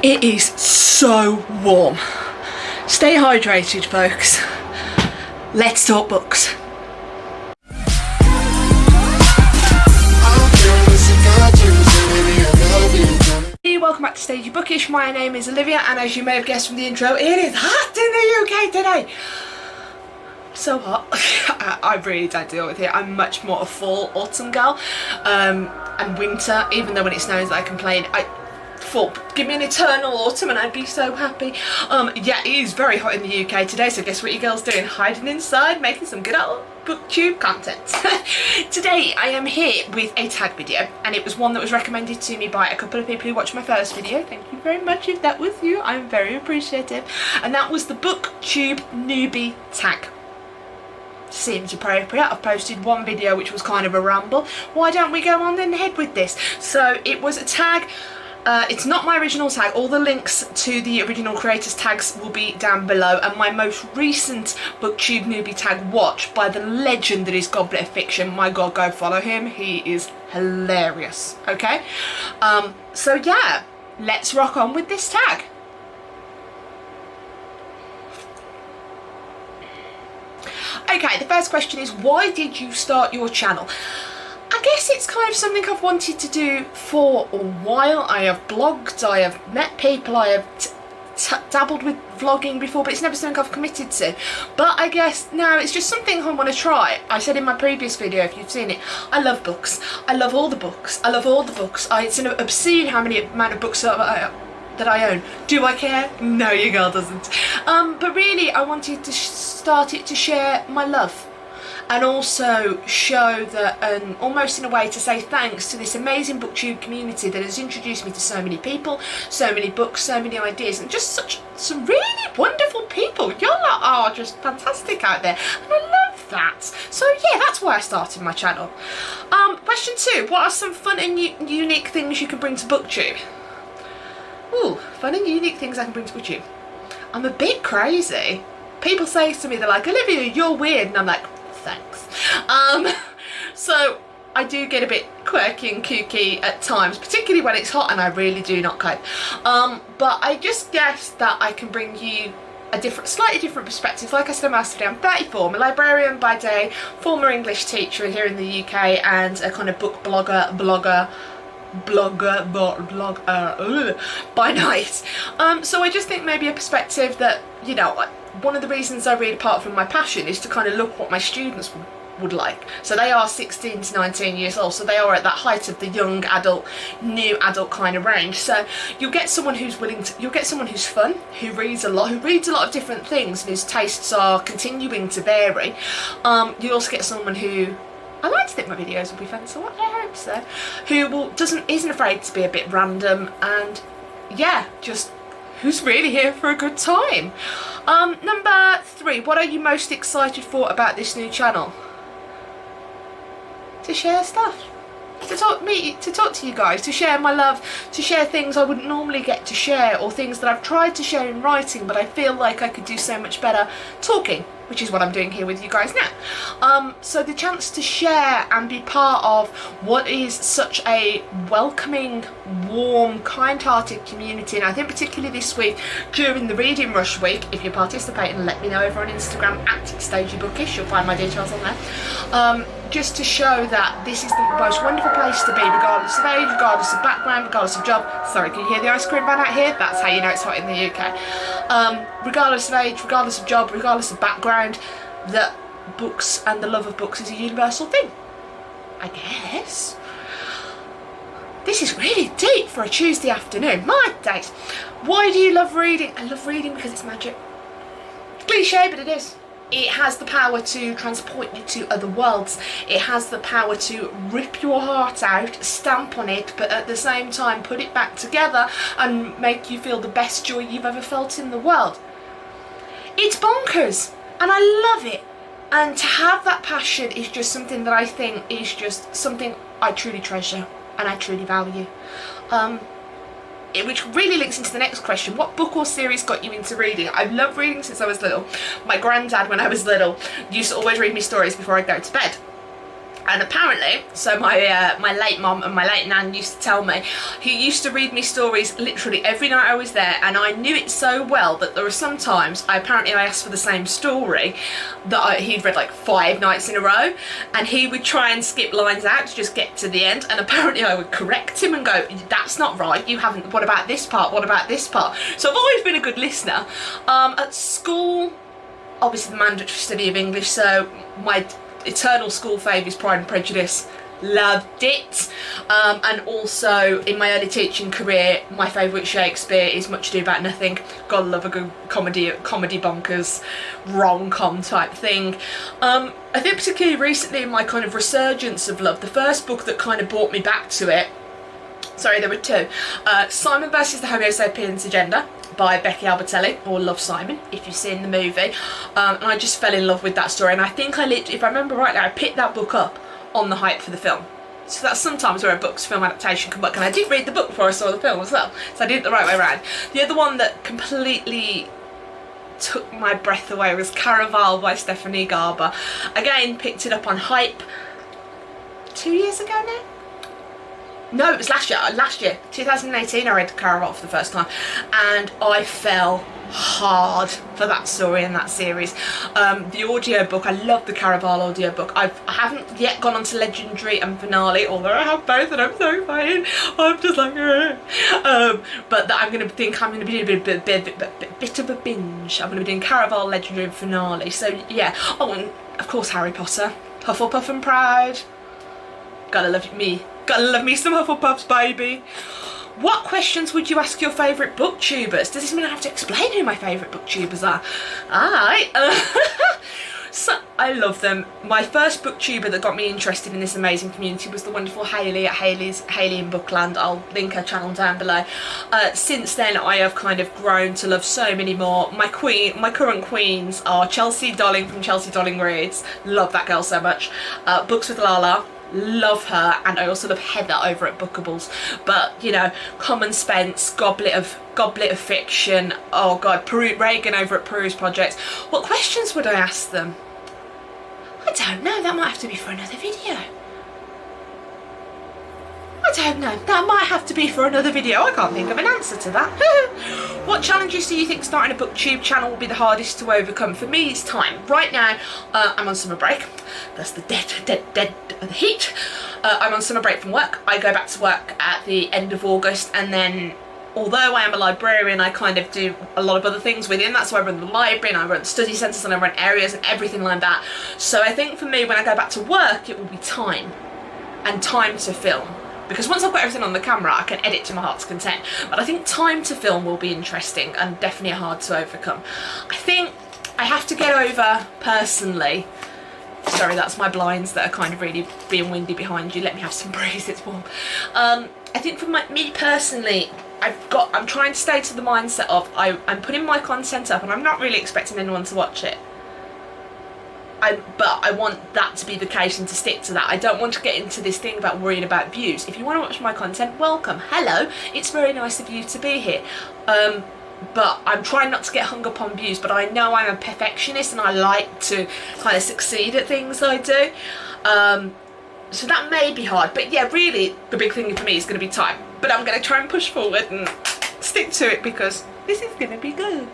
It is so warm. Stay hydrated, folks. Let's talk books. Welcome back to Stagey Bookish. My name is Olivia, and as you may have guessed from the intro, it is hot in the UK today. So hot. I really don't deal with it. I'm much more a fall, autumn girl, and winter. Even though when it snows I complain. Fall, give me an eternal autumn and I'd be so happy. Yeah, it is very hot in the UK today, so guess what you girls doing? Hiding inside, making some good old booktube content. Today I am here with a tag video, and it was one that was recommended to me by a couple of people who watched my first video. Thank you very much if that was you, I'm very appreciative. And that was the Booktube Newbie Tag. Seems appropriate. I've posted one video which was kind of a ramble. Why don't we go on ahead with this? So it was a tag. It's not my original tag. All the links to the original creators tags will be down below, and my most recent Booktube Newbie Tag watch by the legend that is Goblet of Fiction. My god, go follow him, he is hilarious. Okay, so yeah, let's rock on with this tag. Okay, the first question is, why did you start your channel? I guess it's kind of something I've wanted to do for a while. I have blogged, I have met people, I have dabbled with vlogging before, but it's never something I've committed to. But I guess now it's just something I want to try. I said in my previous video, if you've seen it, I love books. I love all the books. I love all the books. It's an obscene how many amount of books that I own. Do I care? No, your girl doesn't. But really, I wanted to start it to share my love. And also show that, almost in a way to say thanks to this amazing booktube community that has introduced me to so many people, so many books, so many ideas, and just some really wonderful people. Y'all are just fantastic out there, and I love that. So yeah, that's why I started my channel. Question 2, what are some fun and unique things you can bring to booktube? Ooh, fun and unique things I can bring to booktube. I'm a bit crazy. People say to me, they're like, Olivia, you're weird, and I'm like, thanks. So I do get a bit quirky and kooky at times, particularly when it's hot, and I really do not cope. But I just guess that I can bring you a slightly different perspective. Like I said, I'm 34, I'm a librarian by day, former English teacher here in the UK, and a kind of book blogger by night. So I just think maybe a perspective that, you know, one of the reasons I read apart from my passion is to kind of look what my students would like. So they are 16 to 19 years old, so they are at that height of the young adult, new adult kind of range. So you'll get someone who's you'll get someone who's fun, who reads a lot of different things, and whose tastes are continuing to vary. You also get someone who, I like to think my videos will be fun, so I hope so, who isn't afraid to be a bit random, and yeah, just who's really here for a good time. Number 3, what are you most excited for about this new channel? To share stuff. To talk to you guys, to share my love, to share things I wouldn't normally get to share, or things that I've tried to share in writing, but I feel like I could do so much better talking, which is what I'm doing here with you guys now. So the chance to share and be part of what is such a welcoming, warm, kind-hearted community, and I think particularly this week during the Reading Rush week, if you're participating, let me know over on Instagram at Stagey Bookish, you'll find my details on there. Just to show that this is the most wonderful place to be, regardless of age, regardless of background, regardless of job. Sorry, can you hear the ice cream van out here? That's how you know it's hot in the UK. Regardless of age, regardless of job, regardless of background, that books and the love of books is a universal thing, I guess. This is really deep for a Tuesday afternoon. My days. Why do you love reading? I love reading because it's magic. Cliche, but it is. It has the power to transport you to other worlds. It has the power to rip your heart out, stamp on it, but at the same time put it back together and make you feel the best joy you've ever felt in the world. It's bonkers, and I love it. And to have that passion is just something that I think is just something I truly treasure and I truly value. Which really links into the next question. What book or series got you into reading? I've loved reading since I was little. My granddad, when I was little, used to always read me stories before I'd go to bed. And apparently, so my late mum and my late nan used to tell me, he used to read me stories literally every night I was there, and I knew it so well that there were some times I asked for the same story that he'd read like 5 nights in a row, and he would try and skip lines out to just get to the end, and apparently I would correct him and go, that's not right, you haven't, what about this part, what about this part? So I've always been a good listener. At school, obviously the mandatory study of English, so my eternal school fave is Pride and Prejudice. Loved it. And also in my early teaching career, my favourite Shakespeare is Much Ado About Nothing. Gotta love a good comedy bonkers rom-com type thing. I think particularly recently in my kind of resurgence of love, the first book that kind of brought me back to it, sorry, there were 2, Simon versus the Homo Sapiens Agenda by Becky Albertelli, or Love, Simon, if you've seen the movie. And I just fell in love with that story, and I think if I remember rightly, I picked that book up on the hype for the film. So that's sometimes where a book's film adaptation can work, and I did read the book before I saw the film as well, so I did it the right way around. The other one that completely took my breath away was Caraval by Stephanie Garber. Again, picked it up on hype 2 years ago now? No, it was last year, 2018, I read Caraval for the first time, and I fell hard for that story and that series. The audiobook, I love the Caraval audiobook. I haven't yet gone on to Legendary and Finale, although I have both and I'm so excited. I'm just like, but that I'm going to be doing a bit of a binge. I'm going to be doing Caraval, Legendary and Finale. So yeah, oh, and of course Harry Potter, Hufflepuff and Proud. Gotta love me some Hufflepuffs, baby. What questions would you ask your favourite booktubers? Does this mean I have to explain who my favourite booktubers are? Alright. So, I love them. My first booktuber that got me interested in this amazing community was the wonderful Hayley at Hayley in Bookland. I'll link her channel down below. Since then, I have kind of grown to love so many more. My current queens are Chelsea Dolling from Chelsea Dolling Reads. Love that girl so much. Books with Lala. Love her, and I also love Heather over at Bookables. But you know, Common Spence, Goblet of Fiction, oh god, Reagan over at Peru's Project. What questions would I ask them? I don't know, that might have to be for another video. I don't know, that might have to be for another video. I can't think of an answer to that. What challenges do you think starting a booktube channel will be the hardest to overcome? For me, it's time. Right now, I'm on summer break. That's the dead of the heat. I'm on summer break from work. I go back to work at the end of August, and then although I am a librarian, I kind of do a lot of other things within that. So I run the library, and I run study centres, and I run areas and everything like that. So I think for me, when I go back to work, it will be time, and time to film. Because once I've got everything on the camera, I can edit to my heart's content. But I think time to film will be interesting and definitely hard to overcome. I think I have to get over, personally, sorry, that's my blinds that are kind of really being windy behind you. Let me have some breeze, it's warm. I think for me personally, I'm trying to stay to the mindset of I'm putting my content up and I'm not really expecting anyone to watch it. But I want that to be the case and to stick to that. I don't want to get into this thing about worrying about views. If you want to watch my content, welcome. Hello, it's very nice of you to be here. But I'm trying not to get hung up on views, but I know I'm a perfectionist and I like to kind of succeed at things I do. So that may be hard, but yeah, really the big thing for me is going to be time. But I'm going to try and push forward and stick to it because this is going to be good.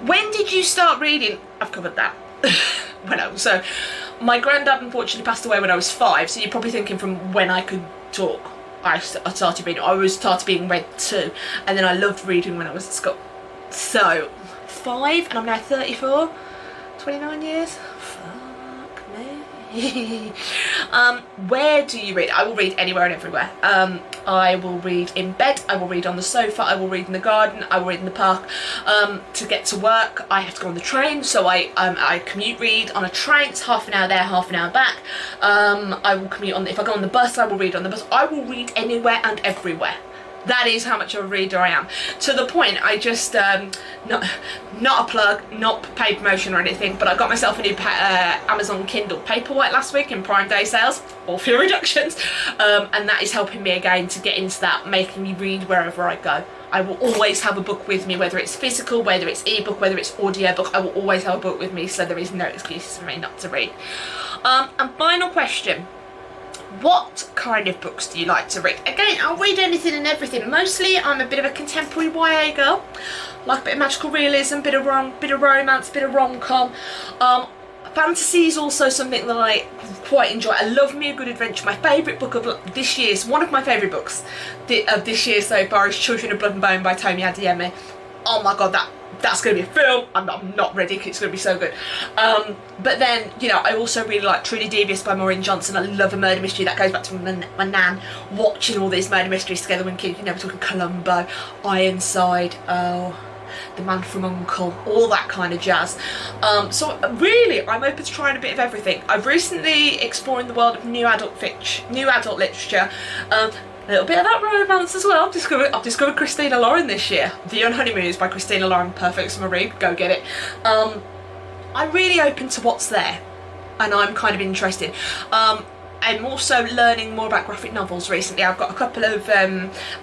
When did you start reading? I've covered that. So my granddad unfortunately passed away when I was 5, so you're probably thinking from when I could talk. I started reading. I started being read to, and then I loved reading when I was at school. So 5, and I'm now 34, 29 years. Fuck me. Where do you read? I will read anywhere and everywhere. I will read in bed, I will read on the sofa, I will read in the garden, I will read in the park. To get to work, I have to go on the train, so I commute read on a train. It's half an hour there, half an hour back. I will commute if I go on the bus, I will read on the bus. I will read anywhere and everywhere. That is how much of a reader I am. To the point, I just, not a plug, not paid promotion or anything, but I got myself a new Amazon Kindle Paperwhite last week in Prime Day sales, or fuel reductions, and that is helping me again to get into that, making me read wherever I go. I will always have a book with me, whether it's physical, whether it's ebook, whether it's audiobook, I will always have a book with me, so there is no excuses for me not to read. And final question. What kind of books do you like to read? Again, I'll read anything and everything. Mostly, I'm a bit of a contemporary YA girl. Like a bit of magical realism, bit of romance, bit of rom-com. Fantasy is also something that I quite enjoy. I love me a good adventure. My favourite book of this year, one of my favourite books of this year so far is Children of Blood and Bone by Tomi Adeyemi. Oh my god, that's going to be a film. I'm not ready because it's going to be so good. But then, you know, I also really like Truly Devious by Maureen Johnson. I love a murder mystery. That goes back to my nan watching all these murder mysteries together when kids, you know, we're talking Columbo, Ironside, The Man from U.N.C.L.E., all that kind of jazz. So really, I'm open to trying a bit of everything. I've recently explored the world of new adult literature. A little bit of that romance as well. I've discovered Christina Lauren this year. The Unhoneymooners by Christina Lauren, perfect summer read, go get it. I'm really open to what's there, and I'm kind of interested. I'm also learning more about graphic novels recently. I've got a couple of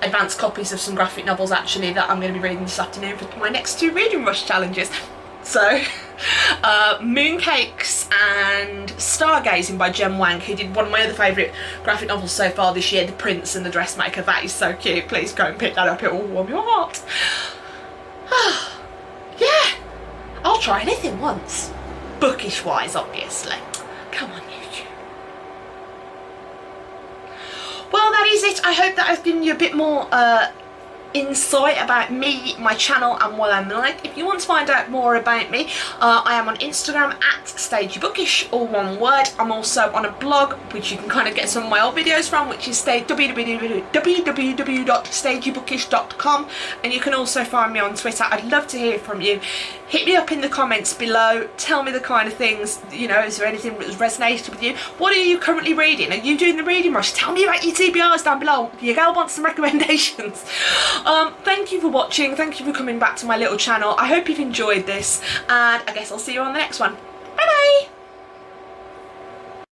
advanced copies of some graphic novels actually that I'm going to be reading this afternoon for my next 2 Reading Rush challenges. So, Mooncakes and Stargazing by Jen Wang, who did one of my other favourite graphic novels so far this year, The Prince and the Dressmaker. That is so cute. Please go and pick that up. It will warm your heart. Yeah, I'll try anything once. Bookish wise, obviously. Come on, YouTube. Well, that is it. I hope that I've given you a bit more insight about me, my channel, and what I'm like. If you want to find out more about me, I am on Instagram at StageyBookish, all one word. I'm also on a blog which you can kind of get some of my old videos from, which is www.stageybookish.com, and you can also find me on Twitter. I'd love to hear from you. Hit me up in the comments below. Tell me the kind of things, you know, is there anything that has resonated with you? What are you currently reading? Are you doing the reading rush? Tell me about your TBRs down below. Your girl wants some recommendations. Thank you for watching. Thank you for coming back to my little channel. I hope you've enjoyed this, and I guess I'll see you on the next one.